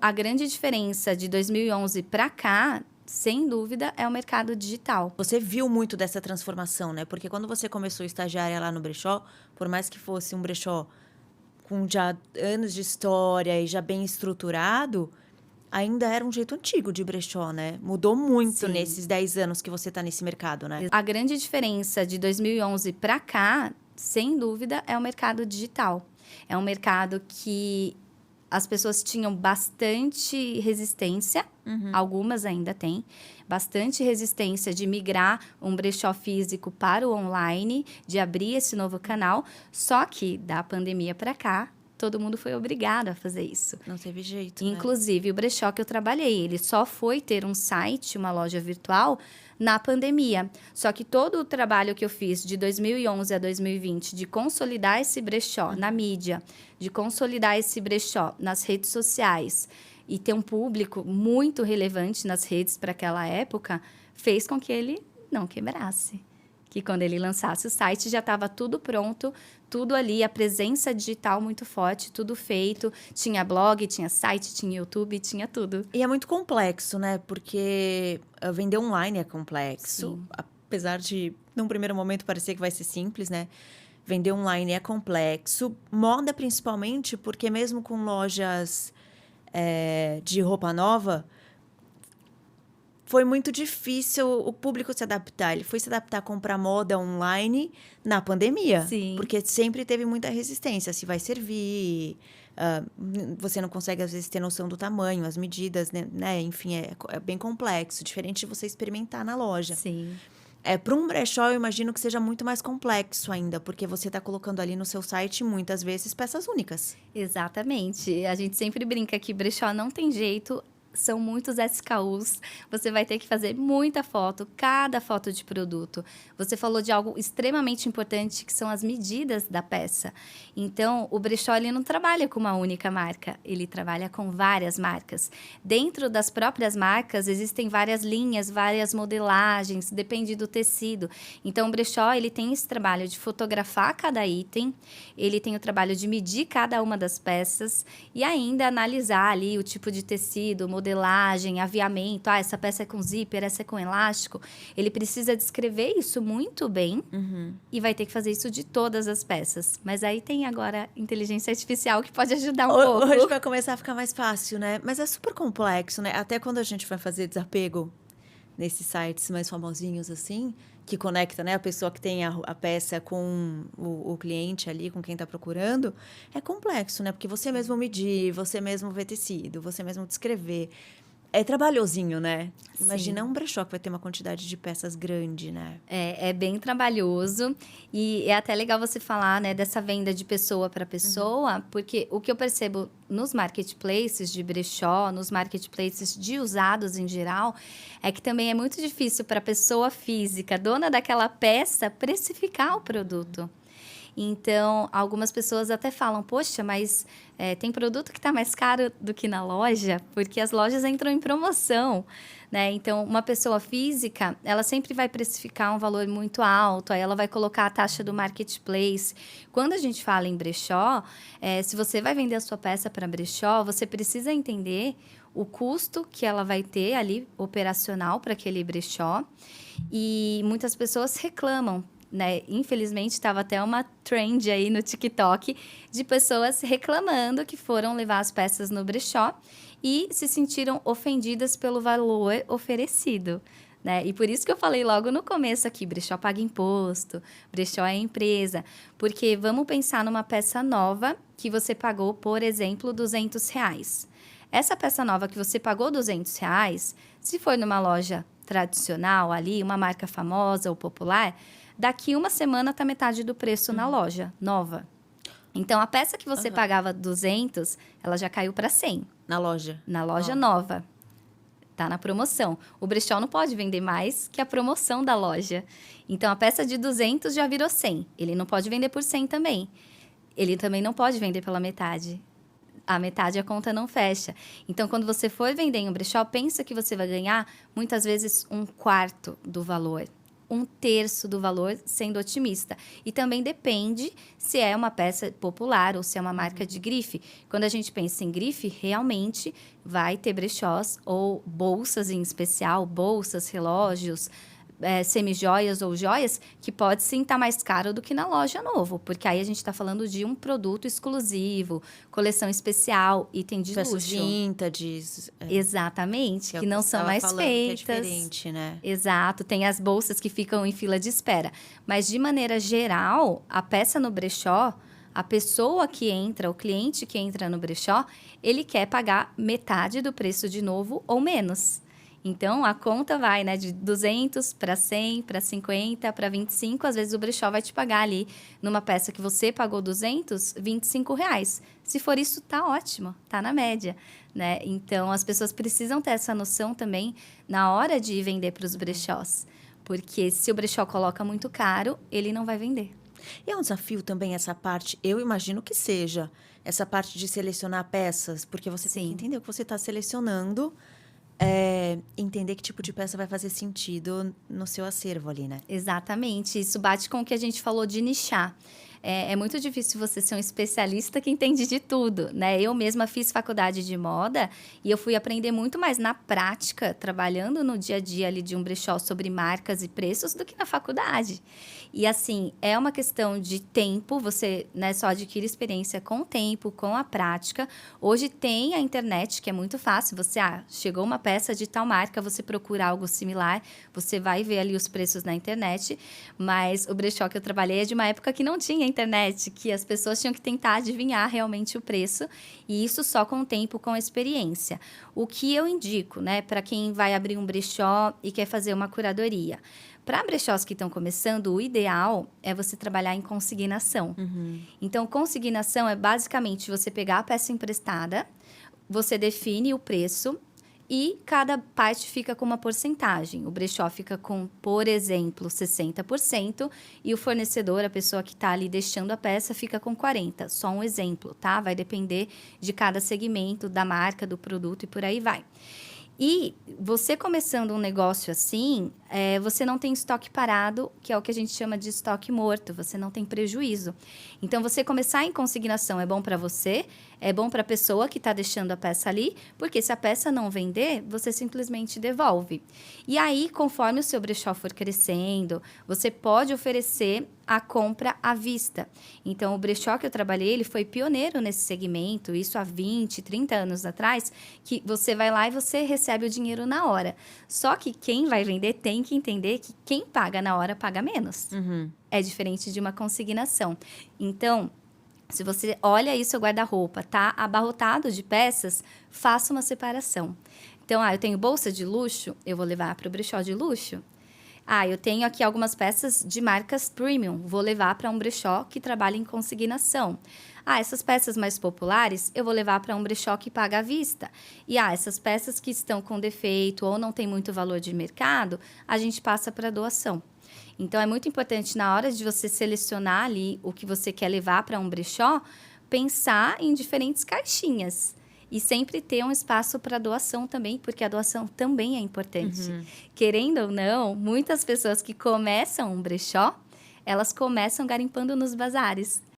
A grande diferença de 2011 para cá, sem dúvida, é o mercado digital. Você viu muito dessa transformação, né? Porque quando você começou estagiária lá no brechó, por mais que fosse um brechó com já anos de história e já bem estruturado, ainda era um jeito antigo de brechó, né? Mudou muito Sim. nesses 10 anos que você tá nesse mercado, né? A grande diferença de 2011 para cá, sem dúvida, é o mercado digital. É um mercado que as pessoas tinham bastante resistência, algumas ainda têm, bastante resistência de migrar um brechó físico para o online, de abrir esse novo canal, só que da pandemia para cá, todo mundo foi obrigado a fazer isso. Não teve jeito, né? Inclusive, o brechó que eu trabalhei, ele só foi ter um site, uma loja virtual, na pandemia. Só que todo o trabalho que eu fiz de 2011 a 2020, de consolidar esse brechó na mídia, de consolidar esse brechó nas redes sociais e ter um público muito relevante nas redes para aquela época, fez com que ele não quebrasse. Que quando ele lançasse o site já estava tudo pronto, tudo ali, a presença digital muito forte, tudo feito. Tinha blog, tinha site, tinha YouTube, tinha tudo. E é muito complexo, né? Porque vender online é complexo. Sim. Apesar de, num primeiro momento, parecer que vai ser simples, né? Vender online é complexo. Moda, principalmente, porque mesmo com lojas de roupa nova, foi muito difícil o público se adaptar. Ele foi se adaptar a comprar moda online na pandemia. Sim. Porque sempre teve muita resistência. Se vai servir, você não consegue, às vezes, ter noção do tamanho, as medidas, né? Enfim, é bem complexo. Diferente de você experimentar na loja. Sim. Para um brechó, eu imagino que seja muito mais complexo ainda. Porque você está colocando ali no seu site, muitas vezes, peças únicas. Exatamente. A gente sempre brinca que brechó não tem jeito. São muitos SKUs, você vai ter que fazer muita foto, cada foto de produto. Você falou de algo extremamente importante, que são as medidas da peça. Então, o brechó ele não trabalha com uma única marca, ele trabalha com várias marcas. Dentro das próprias marcas, existem várias linhas, várias modelagens, depende do tecido. Então, o brechó ele tem esse trabalho de fotografar cada item, ele tem o trabalho de medir cada uma das peças e ainda analisar ali o tipo de tecido, modelagem, aviamento. Essa peça é com zíper, essa é com elástico. Ele precisa descrever isso muito bem e vai ter que fazer isso de todas as peças. Mas aí tem agora inteligência artificial que pode ajudar um pouco. Hoje vai começar a ficar mais fácil, né? Mas é super complexo, né? Até quando a gente vai fazer desapego nesses sites mais famosinhos, assim, que conecta, né, a pessoa que tem a peça com o cliente ali, com quem está procurando, é complexo, né? Porque você mesmo medir, você mesmo ver tecido, você mesmo descrever. É trabalhosinho, né? Imagina um brechó que vai ter uma quantidade de peças grande, né? É bem trabalhoso e é até legal você falar, né, dessa venda de pessoa para pessoa, porque o que eu percebo nos marketplaces de brechó, nos marketplaces de usados em geral, é que também é muito difícil para a pessoa física, dona daquela peça, precificar o produto. Então, algumas pessoas até falam, poxa, mas tem produto que está mais caro do que na loja, porque as lojas entram em promoção, né? Então, uma pessoa física, ela sempre vai precificar um valor muito alto, aí ela vai colocar a taxa do marketplace. Quando a gente fala em brechó, se você vai vender a sua peça para brechó, você precisa entender o custo que ela vai ter ali, operacional, para aquele brechó. E muitas pessoas reclamam, né? Infelizmente, estava até uma trend aí no TikTok de pessoas reclamando que foram levar as peças no brechó e se sentiram ofendidas pelo valor oferecido, né? E por isso que eu falei logo no começo aqui, brechó paga imposto, brechó é empresa. Porque vamos pensar numa peça nova que você pagou, por exemplo, R$200. Essa peça nova que você pagou R$200, se for numa loja tradicional ali, uma marca famosa ou popular, daqui uma semana está metade do preço na loja, nova. Então, a peça que você pagava 200, ela já caiu para 100. Na loja? Na loja nova. Tá na promoção. O brechó não pode vender mais que a promoção da loja. Então, a peça de 200 já virou 100. Ele não pode vender por 100 também. Ele também não pode vender pela metade. A metade a conta não fecha. Então, quando você for vender em um brechó, pensa que você vai ganhar, muitas vezes, 1/4 do valor. 1/3 do valor, sendo otimista. E também depende se é uma peça popular ou se é uma marca de grife. Quando a gente pensa em grife, realmente vai ter brechós ou bolsas em especial, bolsas, relógios, semijoias ou joias, que pode sim estar mais caro do que na loja novo. Porque aí a gente está falando de um produto exclusivo, coleção especial, item de Peças luxo. vintage. Exatamente, que é o não você são tava mais falando, que é feitas. diferente, né? Exato, tem as bolsas que ficam em fila de espera. Mas, de maneira geral, a peça no brechó, a pessoa que entra, o cliente que entra no brechó, ele quer pagar metade do preço de novo ou menos. Então, a conta vai, né, de 200 para 100, para 50, para 25. Às vezes, o brechó vai te pagar ali, numa peça que você pagou 200, R$ 25. Se for isso, tá ótimo, tá na média, né? Então, as pessoas precisam ter essa noção também na hora de vender para os brechós. Porque se o brechó coloca muito caro, ele não vai vender. E é um desafio também essa parte, eu imagino que seja, essa parte de selecionar peças, porque você tem que Sim. entender o que você está selecionando, entender que tipo de peça vai fazer sentido no seu acervo ali, né? Exatamente, isso bate com o que a gente falou de nichar. É muito difícil você ser um especialista que entende de tudo, né? Eu mesma fiz faculdade de moda e eu fui aprender muito mais na prática, trabalhando no dia a dia ali de um brechó sobre marcas e preços do que na faculdade. E assim, é uma questão de tempo, você, né, só adquire experiência com o tempo, com a prática. Hoje tem a internet, que é muito fácil. Você, chegou uma peça de tal marca, você procura algo similar, você vai ver ali os preços na internet. Mas o brechó que eu trabalhei é de uma época que não tinha internet, que as pessoas tinham que tentar adivinhar realmente o preço. E isso só com o tempo, com a experiência. O que eu indico, né, para quem vai abrir um brechó e quer fazer uma curadoria? Para brechós que estão começando, o ideal é você trabalhar em consignação. Então, consignação é basicamente você pegar a peça emprestada, você define o preço e cada parte fica com uma porcentagem. O brechó fica com, por exemplo, 60% e o fornecedor, a pessoa que está ali deixando a peça, fica com 40%. Só um exemplo, tá? Vai depender de cada segmento, da marca, do produto e por aí vai. E você começando um negócio assim, você não tem estoque parado, que é o que a gente chama de estoque morto, você não tem prejuízo. Então, você começar em consignação é bom para você, é bom para a pessoa que está deixando a peça ali, porque se a peça não vender, você simplesmente devolve. E aí, conforme o seu brechó for crescendo, você pode oferecer a compra à vista. Então, o brechó que eu trabalhei, ele foi pioneiro nesse segmento, isso há 20, 30 anos atrás, que você vai lá e você recebe o dinheiro na hora. Só que quem vai vender tem que entender que quem paga na hora paga menos. É diferente de uma consignação. Então, se você olha aí seu guarda-roupa, tá abarrotado de peças, faça uma separação. Então, eu tenho bolsa de luxo, eu vou levar para o brechó de luxo. Eu tenho aqui algumas peças de marcas premium, vou levar para um brechó que trabalha em consignação. Essas peças mais populares, eu vou levar para um brechó que paga à vista. E essas peças que estão com defeito ou não tem muito valor de mercado, a gente passa para doação. Então, é muito importante, na hora de você selecionar ali o que você quer levar para um brechó, pensar em diferentes caixinhas. E sempre ter um espaço para doação também, porque a doação também é importante. Querendo ou não, muitas pessoas que começam um brechó, elas começam garimpando nos bazares.